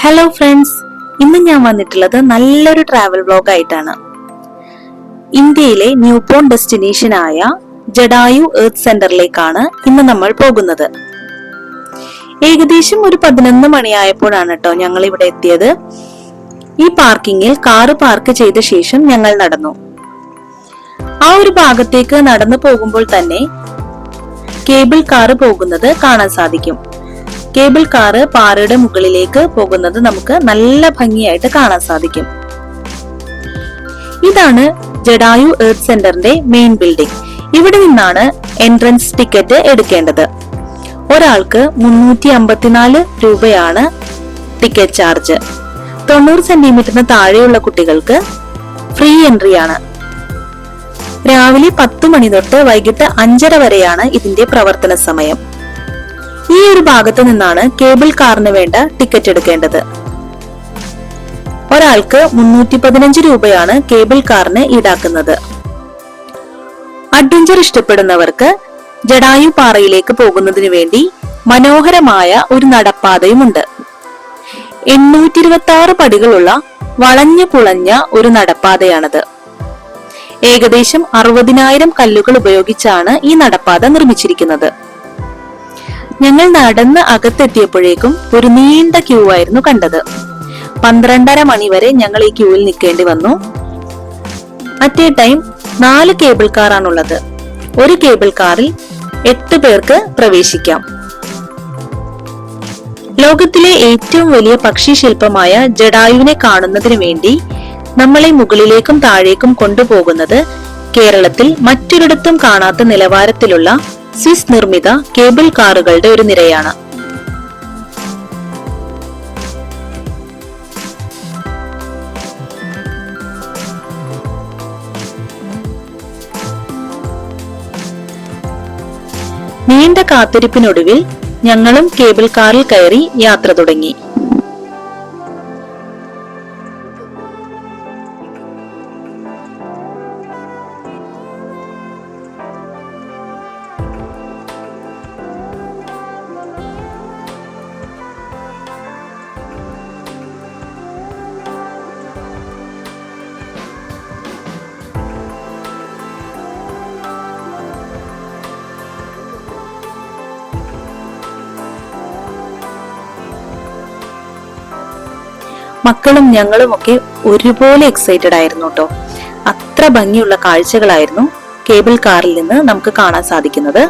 Hello friends, ഇന്ന് ഞാൻ വന്നിട്ടുള്ളത് നല്ലൊരു ട്രാവൽ വ്ലോഗ് ആയിട്ടാണ്. ഇന്ത്യയിലെ ന്യൂ ബോൺ ഡെസ്റ്റിനേഷനായ ജഡായു എർത്ത് സെന്ററിലേക്കാണ് ഇന്ന് നമ്മൾ പോകുന്നത്. ഏകദേശം ഒരു 11 മണിയായപ്പോഴാണ് കേട്ടോ ഞങ്ങൾ ഇവിടെ എത്തിയത്. ഈ പാർക്കിങ്ങിൽ കാറ് പാർക്ക് ചെയ്ത ശേഷം ഞങ്ങൾ നടന്നു. ആ ഒരു ഭാഗത്തേക്ക് നടന്നു പോകുമ്പോൾ തന്നെ കേബിൾ കാറ് പോകുന്നത് കാണാൻ സാധിക്കും. കേബിൾ കാറ് പാറയുടെ മുകളിലേക്ക് പോകുന്നത് നമുക്ക് നല്ല ഭംഗിയായിട്ട് കാണാൻ സാധിക്കും. ഇതാണ് ജഡായു എർത്ത് സെന്ററിന്റെ മെയിൻ ബിൽഡിംഗ്. ഇവിടെ നിന്നാണ് എൻട്രൻസ് ടിക്കറ്റ് എടുക്കേണ്ടത്. ഒരാൾക്ക് 354 രൂപയാണ് ടിക്കറ്റ് ചാർജ്. 90 സെന്റിമീറ്ററിന് താഴെയുള്ള കുട്ടികൾക്ക് ഫ്രീ എൻട്രി ആണ്. രാവിലെ 10 മണി തൊട്ട് വൈകിട്ട് 5:30 വരെയാണ് ഇതിന്റെ പ്രവർത്തന സമയം. ഈ ഒരു ഭാഗത്ത് നിന്നാണ് കേബിൾ കാറിന് വേണ്ട ടിക്കറ്റ് എടുക്കേണ്ടത്. ഒരാൾക്ക് 315 രൂപയാണ് കേബിൾ കാറിന് ഈടാക്കുന്നത്. അഡ്വഞ്ചർ ഇഷ്ടപ്പെടുന്നവർക്ക് ജഡായു പാറയിലേക്ക് പോകുന്നതിന് വേണ്ടി മനോഹരമായ ഒരു നടപ്പാതയുമുണ്ട്. 826 പടികളുള്ള വളഞ്ഞു പുളഞ്ഞ ഒരു നടപ്പാതയാണത്. ഏകദേശം 60,000 കല്ലുകൾ ഉപയോഗിച്ചാണ് ഈ നടപ്പാത നിർമ്മിച്ചിരിക്കുന്നത്. ഞങ്ങൾ നടന്ന് അകത്തെത്തിയപ്പോഴേക്കും ഒരു നീണ്ട ക്യൂ ആയിരുന്നു കണ്ടത്. 12:30 മണി വരെ ഞങ്ങൾ ഈ ക്യൂവിൽ നിൽക്കേണ്ടി വന്നു. അറ്റ് എ ടൈം 4 കേബിൾ കാറാണുള്ളത്. ഒരു കേബിൾ കാറിൽ 8 പേർക്ക് പ്രവേശിക്കാം. ലോകത്തിലെ ഏറ്റവും വലിയ പക്ഷി ശില്പമായ ജഡായുവിനെ കാണുന്നതിന് വേണ്ടി നമ്മളെ മുകളിലേക്കും താഴേക്കും കൊണ്ടുപോകുന്നത് കേരളത്തിൽ മറ്റൊരിടത്തും കാണാത്ത നിലവാരത്തിലുള്ള സ്വിസ് നിർമ്മിത കേബിൾ കാറുകളുടെ ഒരു നിരയാണ്. നീണ്ട കാത്തിരിപ്പിനൊടുവിൽ ഞങ്ങളും കേബിൾ കാറിൽ കയറി യാത്ര തുടങ്ങി. മക്കളും ഞങ്ങളും ഒക്കെ ഒരുപോലെ എക്സൈറ്റഡ് ആയിരുന്നു കേട്ടോ. അത്ര ഭംഗിയുള്ള കാഴ്ചകളായിരുന്നു കേബിൾ കാറിൽ നിന്ന് നമുക്ക് കാണാൻ സാധിക്കുന്നത്.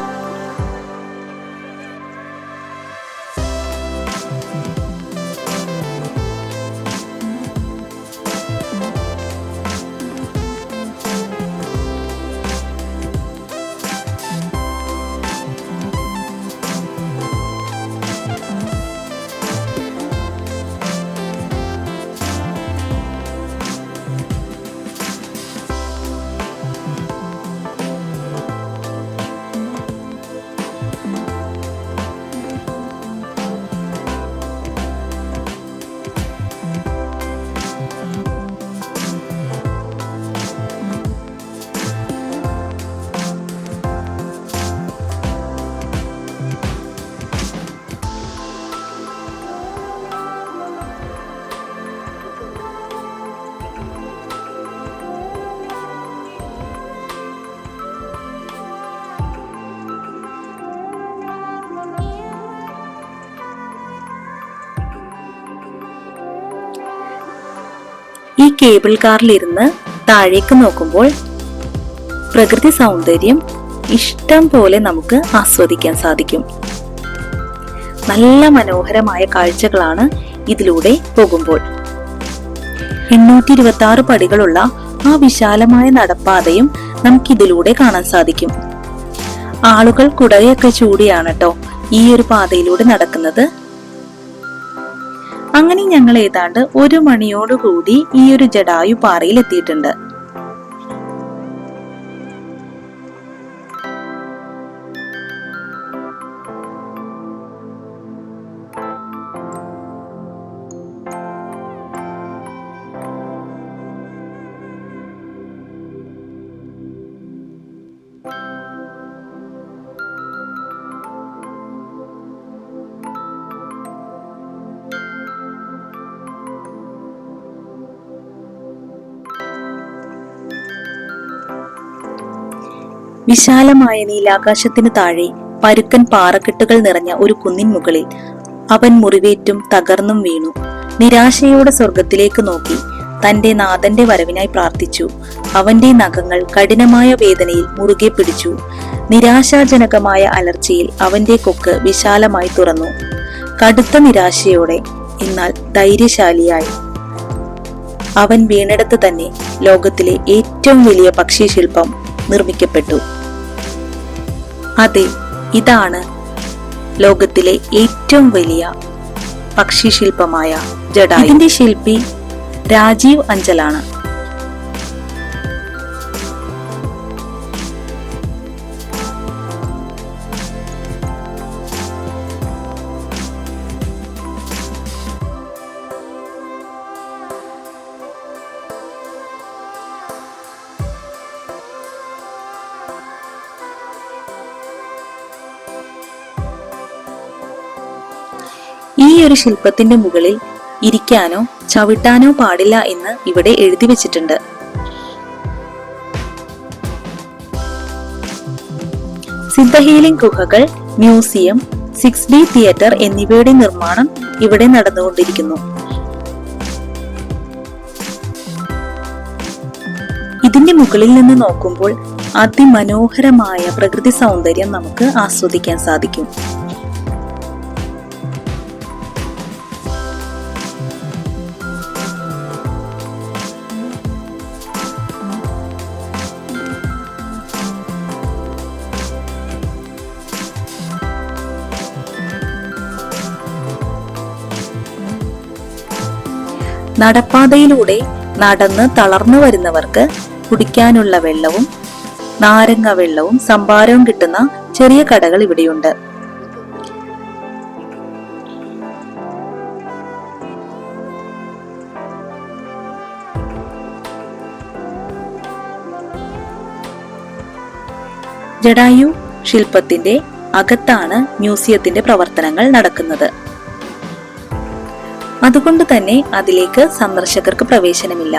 ഈ കേബിൾ കാറിലിരുന്ന് താഴേക്ക് നോക്കുമ്പോൾ പ്രകൃതി സൗന്ദര്യം ഇഷ്ടം പോലെ നമുക്ക് ആസ്വദിക്കാൻ സാധിക്കും. നല്ല മനോഹരമായ കാഴ്ചകളാണ് ഇതിലൂടെ പോകുമ്പോൾ. 826 പടികളുള്ള ആ വിശാലമായ നടപ്പാതയും നമുക്കിതിലൂടെ കാണാൻ സാധിക്കും. ആളുകൾ കുടയൊക്കെ ചൂടിയാണ് കേട്ടോ ഈ ഒരു പാതയിലൂടെ നടക്കുന്നത്. അങ്ങനെ ഞങ്ങൾ ഏതാണ്ട് 1 മണിയോടുകൂടി ഈ ഒരു ജഡായു പാറയിൽ എത്തിയിട്ടുണ്ട്. വിശാലമായ നീലാകാശത്തിനു താഴെ പരുക്കൻ പാറക്കെട്ടുകൾ നിറഞ്ഞ ഒരു കുന്നിൻ മുകളിൽ അവൻ മുറിവേറ്റും തകർന്നും വീണു. നിരാശയോടെ സ്വർഗത്തിലേക്ക് നോക്കി തന്റെ നാഥന്റെ വരവിനായി പ്രാർത്ഥിച്ചു. അവന്റെ നഖങ്ങൾ കഠിനമായ വേദനയിൽ മുറുകെ പിടിച്ചു. നിരാശാജനകമായ അലർച്ചയിൽ അവന്റെ കൊക്ക് വിശാലമായി തുറന്നു. കടുത്ത നിരാശയോടെ എന്നാൽ ധൈര്യശാലിയായി അവൻ വീണിടത്ത് തന്നെ ലോകത്തിലെ ഏറ്റവും വലിയ പക്ഷിശില്പം നിർമ്മിക്കപ്പെട്ടു. അതെ, ഇതാണ് ലോകത്തിലെ ഏറ്റവും വലിയ പക്ഷിശില്പമായ ജടായു. ഇതിന്റെ ശില്പി രാജീവ് അഞ്ചലാണ്. ഈ ഒരു ശില്പത്തിന്റെ മുകളിൽ ഇരിക്കാനോ ചവിട്ടാനോ പാടില്ല എന്ന് ഇവിടെ എഴുതി വെച്ചിട്ടുണ്ട്. സിദ്ധ ഹീലിംഗ് ഗുഹകൾ, മ്യൂസിയം, 6D തിയേറ്റർ എന്നിവയുടെ നിർമ്മാണം ഇവിടെ നടന്നുകൊണ്ടിരിക്കുന്നു. ഇതിന്റെ മുകളിൽ നിന്ന് നോക്കുമ്പോൾ അതിമനോഹരമായ പ്രകൃതി സൗന്ദര്യം നമുക്ക് ആസ്വദിക്കാൻ സാധിക്കും. നടപ്പാതയിലൂടെ നടന്ന് തളർന്നു വരുന്നവർക്ക് കുടിക്കാനുള്ള വെള്ളവും നാരങ്ങ വെള്ളവും സംഭാരവും കിട്ടുന്ന ചെറിയ കടകൾ ഇവിടെയുണ്ട്. ജടായു ശില്പത്തിന്റെ അകത്താണ് മ്യൂസിയത്തിന്റെ പ്രവർത്തനങ്ങൾ നടക്കുന്നത്. അതുകൊണ്ട് തന്നെ അതിലേക്ക് സന്ദർശകർക്ക് പ്രവേശനമില്ല.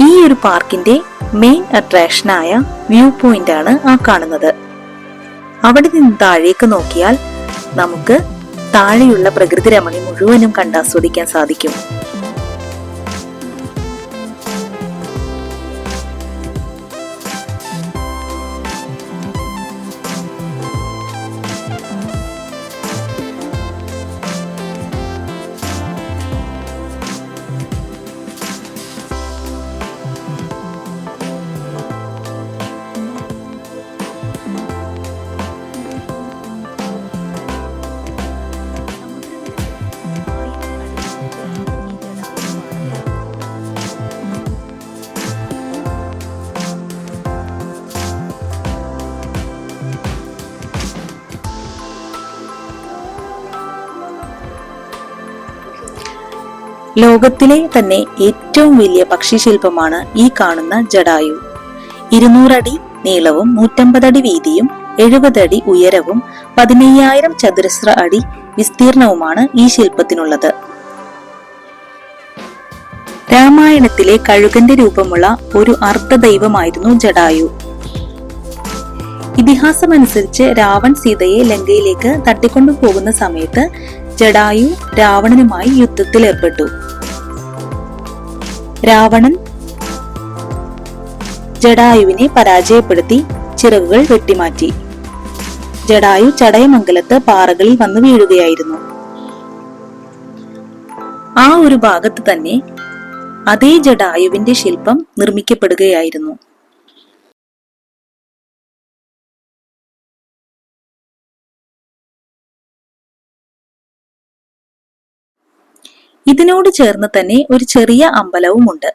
ഈ ഒരു പാർക്കിന്റെ മെയിൻ അട്രാക്ഷനായ വ്യൂ പോയിന്റ് ആണ് ആ കാണുന്നത്. അവിടെ നിന്ന് താഴേക്ക് നോക്കിയാൽ നമുക്ക് താഴെയുള്ള പ്രകൃതി രമണി മുഴുവനും കണ്ടാസ്വദിക്കാൻ സാധിക്കും. ലോകത്തിലെ തന്നെ ഏറ്റവും വലിയ പക്ഷിശില്പമാണ് ഈ കാണുന്ന ജടായു. 200 അടി നീളവും 150 അടി വീതിയും 70 അടി ഉയരവും 15,000 ചതുരശ്ര അടി വിസ്തീർണവുമാണ് ഈ ശില്പത്തിനുള്ളത്. രാമായണത്തിലെ കഴുകന്റെ രൂപമുള്ള ഒരു അർദ്ധദൈവമായിരുന്നു ജടായു. ഇതിഹാസമനുസരിച്ച് രാവൺ സീതയെ ലങ്കയിലേക്ക് തട്ടിക്കൊണ്ടുപോകുന്ന സമയത്ത് ജടായു രാവണനുമായി യുദ്ധത്തിൽ ഏർപ്പെട്ടു. രാവണൻ ജടായുവിനെ പരാജയപ്പെടുത്തി ചിറകുകൾ വെട്ടിമാറ്റി. ജടായു ചടയമംഗലത്ത് പാറകളിൽ വന്നു വീഴുകയായിരുന്നു. ആ ഒരു ഭാഗത്ത് തന്നെ അതേ ജടായുവിന്റെ ശില്പം നിർമ്മിക്കപ്പെടുകയായിരുന്നു. ഇതിനോട് ചേർന്ന് തന്നെ ഒരു ചെറിയ അമ്പലവുമുണ്ട്.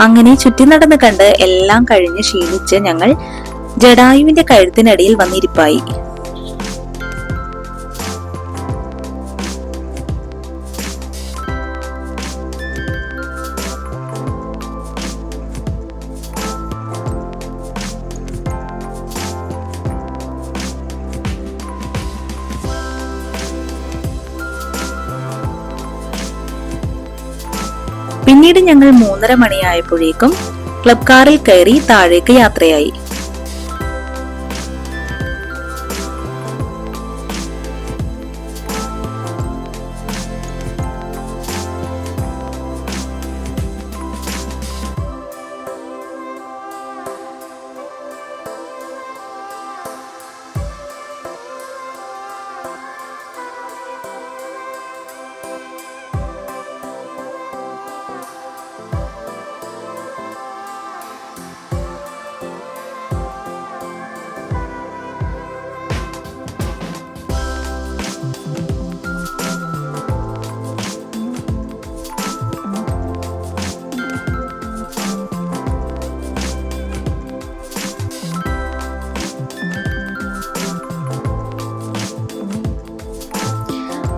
അങ്ങനെ ചുറ്റി നടന്ന് കണ്ട് എല്ലാം കഴിഞ്ഞ് ക്ഷീണിച്ച് ഞങ്ങൾ ജടായുവിന്റെ കഴുത്തിനടിയിൽ വന്നിരിപ്പായി. പിന്നീട് ഞങ്ങൾ 3:30 മണിയായപ്പോഴേക്കും ക്ലബ് കാറിൽ കയറി താഴേക്ക് യാത്രയായി.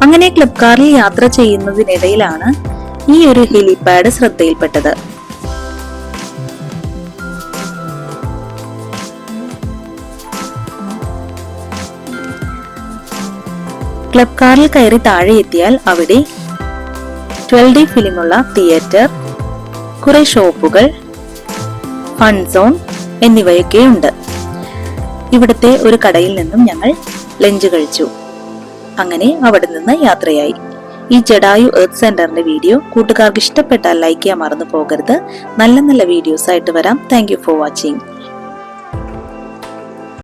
അങ്ങനെ ക്ലബ് കാറിൽ യാത്ര ചെയ്യുന്നതിനിടയിലാണ് ഈ ഒരു ഹെലിപാഡ് ശ്രദ്ധയിൽപ്പെട്ടത്. ക്ലബ് കാറിൽ കയറി താഴെ എത്തിയാൽ അവിടെ 12D ഫിലിമുള്ള തിയേറ്റർ, കുറെ ഷോപ്പുകൾ, ഫൺ സോൺ എന്നിവയൊക്കെയുണ്ട്. ഇവിടുത്തെ ഒരു കടയിൽ നിന്നും ഞങ്ങൾ ലഞ്ച് കഴിച്ചു. അങ്ങനെ അവിടെ നിന്ന് യാത്രയായി. ഈ ജടായു എർത്ത് സെന്ററിന്റെ വീഡിയോ കൂട്ടുകാർക്ക് ഇഷ്ടപ്പെട്ടാൽ ലൈക്ക് ചെയ്യാൻ മറന്നു പോകരുത്. നല്ല നല്ല വീഡിയോസ് ആയിട്ട് വരാം. Thank you for watching.